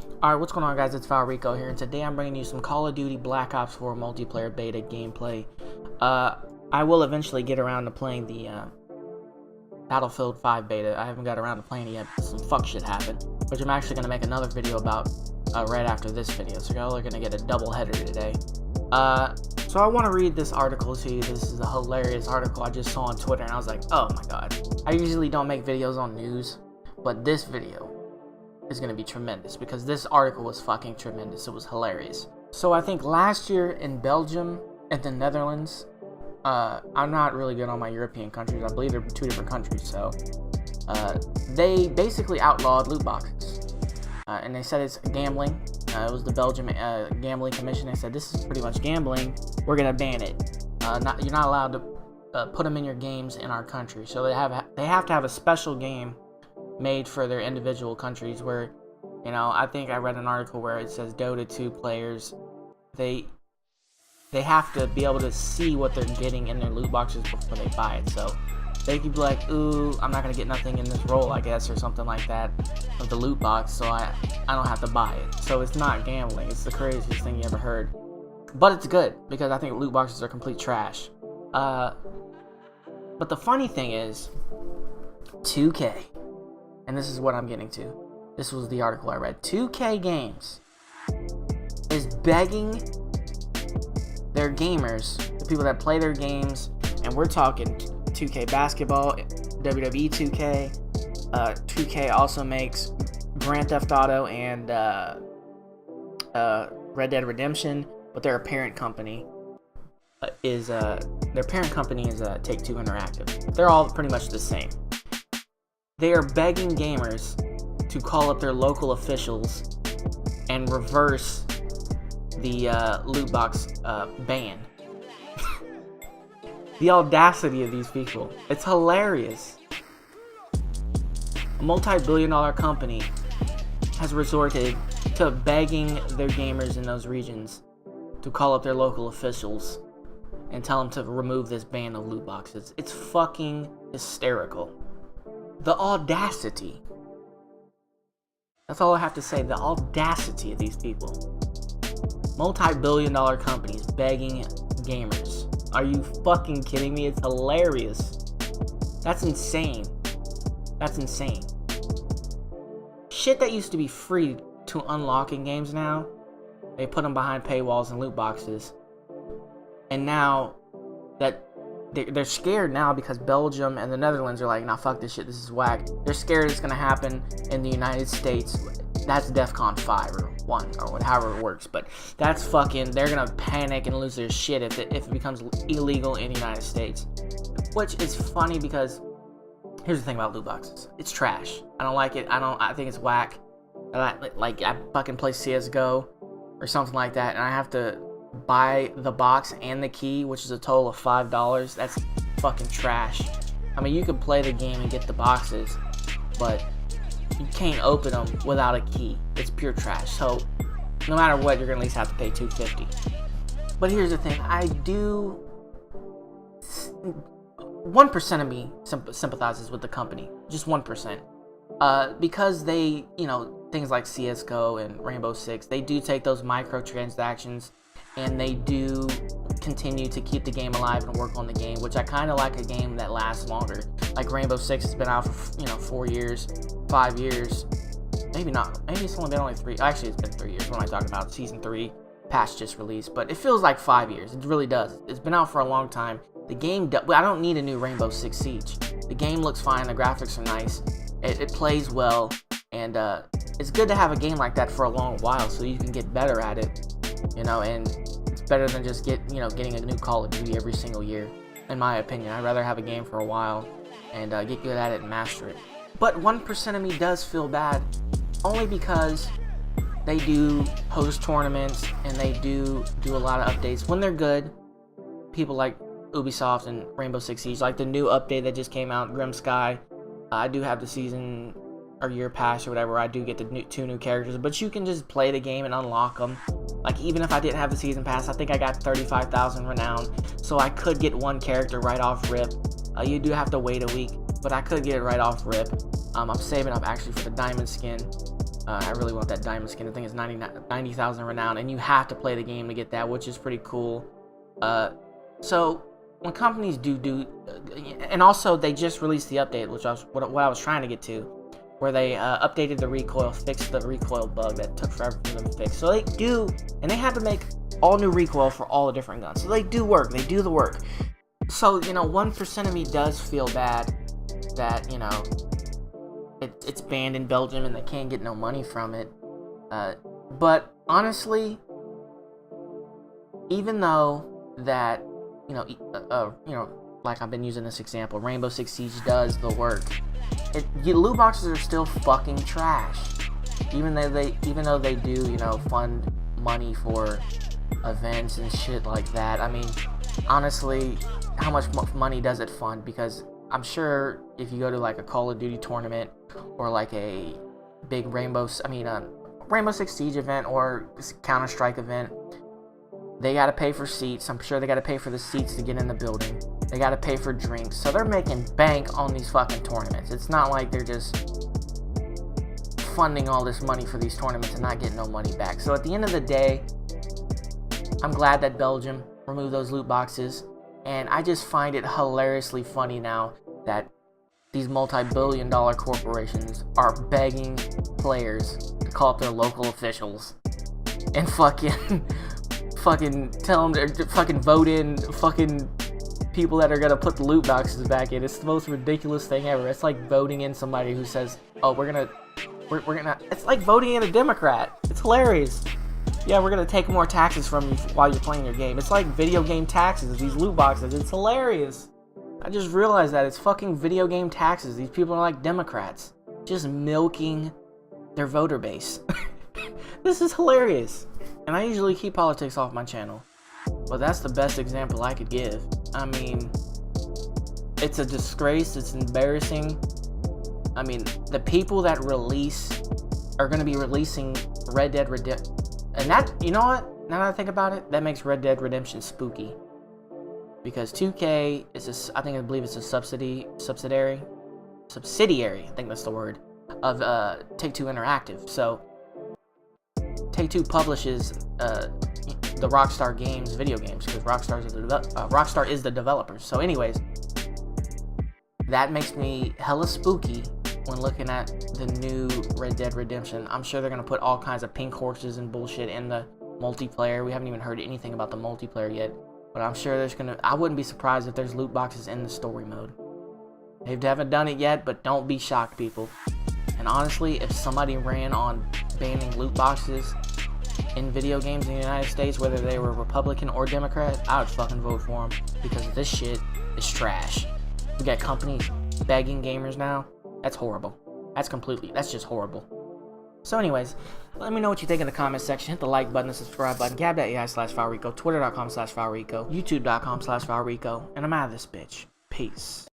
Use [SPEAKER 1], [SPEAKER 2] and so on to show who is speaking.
[SPEAKER 1] Alright, what's going on, guys? It's Valrico here, and today I'm bringing you some Call of Duty Black Ops 4 multiplayer beta gameplay. I will eventually get around to playing the Battlefield 5 beta. I haven't got around to playing it yet because some fuck shit happened, which I'm actually going to make another video about right after this video, so y'all are going to get a double header today. So I want to read this article to you. This is a hilarious article I just saw on Twitter, and I was like, oh my god. I usually don't make videos on news, but this video is going to be tremendous because this article was fucking tremendous. It was hilarious. So I think last year in Belgium and the Netherlands, I'm not really good on my European countries. I believe they're two different countries. So they basically outlawed loot boxes, and they said it's gambling. It was the Belgium Gambling Commission. They said this is pretty much gambling. We're gonna ban it. You're not allowed to put them in your games in our country. So they have to have a special game made for their individual countries where, you know, I think I read an article where it says Dota 2 players, they have to be able to see what they're getting in their loot boxes before they buy it. So they could be like, ooh, I'm not gonna get nothing in this roll, I guess, or something like that of the loot box, so I don't have to buy it. So it's not gambling. It's the craziest thing you ever heard. But it's good because I think loot boxes are complete trash. But the funny thing is 2K, and this is what I'm getting to. This was the article I read. 2K Games is begging their gamers, the people that play their games, and we're talking 2K Basketball, WWE 2K. 2K also makes Grand Theft Auto and Red Dead Redemption, but their parent company is Take-Two Interactive. They're all pretty much the same. They are begging gamers to call up their local officials and reverse the loot box ban. The audacity of these people. It's hilarious. A multi-billion-dollar company has resorted to begging their gamers in those regions to call up their local officials and tell them to remove this ban of loot boxes. It's fucking hysterical. The audacity. That's all I have to say. The audacity of these people. Multi-billion-dollar companies begging gamers. Are you fucking kidding me? It's hilarious. That's insane. That's insane. Shit that used to be free to unlock in games now, they put them behind paywalls and loot boxes. And now that they're scared now because Belgium and the Netherlands are like, nah, fuck this shit, this is whack. They're scared it's gonna happen in the United States. That's DEFCON 5 or 1 or however it works, but that's fucking, they're gonna panic and lose their shit if it becomes illegal in the United States. Which is funny because here's the thing about loot boxes. It's trash. I don't like it. I think it's whack. I fucking play CSGO or something like that, and I have to buy the box and the key, which is a total of $5. That's fucking trash. I mean, you can play the game and get the boxes, but you can't open them without a key. It's pure trash. So no matter what, you're gonna at least have to pay $2.50. But here's the thing. I do. 1% of me sympathizes with the company. Just 1%. Because they, you know, things like CSGO and Rainbow Six, they do take those microtransactions and they do continue to keep the game alive and work on the game, which I kind of like a game that lasts longer. Like Rainbow Six has been out for, you know, 4 years, 5 years, maybe not. Maybe it's only been 3. Actually, it's been 3 years. What am I talking about? Season 3 patch just released, but it feels like 5 years. It really does. It's been out for a long time. The game, I don't need a new Rainbow Six Siege. The game looks fine. The graphics are nice. It plays well, and it's good to have a game like that for a long while so you can get better at it, you know. And it's better than just getting a new Call of Duty every single year, in my opinion. I'd rather have a game for a while and get good at it and master it. But 1% of me does feel bad, only because they do host tournaments and they do a lot of updates when they're good. People like Ubisoft and Rainbow Six Siege, like the new update that just came out, Grim Sky. I do have the season or year pass or whatever. I do get the 2 new characters, but you can just play the game and unlock them. Like, even if I didn't have the season pass, I think I got 35,000 renown, so I could get one character right off rip. You do have to wait a week, but I could get it right off rip. I'm saving up actually for the diamond skin. I really want that diamond skin. I think it's 90,000 renown, and you have to play the game to get that, which is pretty cool. So when companies do, and also they just released the update, which what I was trying to get to, where they updated the recoil, fixed the recoil bug that took forever for them to fix. So they do, and they had to make all new recoil for all the different guns. So they do work. They do the work. So, you know, 1% of me does feel bad that, you know, it's banned in Belgium and they can't get no money from it. But honestly, even though that, you know, like I've been using this example, Rainbow Six Siege does the work. Loot boxes are still fucking trash. Even though they do, you know, fund money for events and shit like that. I mean, honestly, how much money does it fund? Because I'm sure if you go to like a Call of Duty tournament or like a big Rainbow Six Siege event or Counter-Strike event, they gotta pay for seats. I'm sure they gotta pay for the seats to get in the building. They gotta pay for drinks. So they're making bank on these fucking tournaments. It's not like they're just funding all this money for these tournaments and not getting no money back. So at the end of the day, I'm glad that Belgium removed those loot boxes. And I just find it hilariously funny now that these multi-billion-dollar corporations are begging players to call up their local officials and fucking tell them to fucking vote in fucking people that are gonna put the loot boxes back in. It's the most ridiculous thing ever. It's like voting in somebody who says, "Oh, we're gonna." It's like voting in a Democrat. It's hilarious. Yeah, we're gonna take more taxes from you while you're playing your game. It's like video game taxes. These loot boxes. It's hilarious. I just realized that it's fucking video game taxes. These people are like Democrats, just milking their voter base. This is hilarious. And I usually keep politics off my channel, but that's the best example I could give. I mean, it's a disgrace. It's embarrassing. I mean, the people that are going to be releasing Red Dead Redemption, and that, you know what? Now that I think about it, that makes Red Dead Redemption spooky, because 2K is I believe it's a subsidiary. I think that's the word, of Take-Two Interactive. So Take-Two publishes the Rockstar Games video games, because Rockstar is the developer. So anyways, that makes me hella spooky when looking at the new Red Dead Redemption. I'm sure they're going to put all kinds of pink horses and bullshit in the multiplayer. We haven't even heard anything about the multiplayer yet, but I'm sure I wouldn't be surprised if there's loot boxes in the story mode. They haven't done it yet, but don't be shocked, people. And honestly, if somebody ran on banning loot boxes in video games in the United States, whether they were Republican or Democrat, I would fucking vote for them, because this shit is trash. We got companies begging gamers now. That's horrible. That's just horrible. So anyways, let me know what you think in the comment section. Hit the like button, the subscribe button, gab.ai/FileRico, twitter.com/FileRico, youtube.com/FileRico, and I'm out of this bitch. Peace.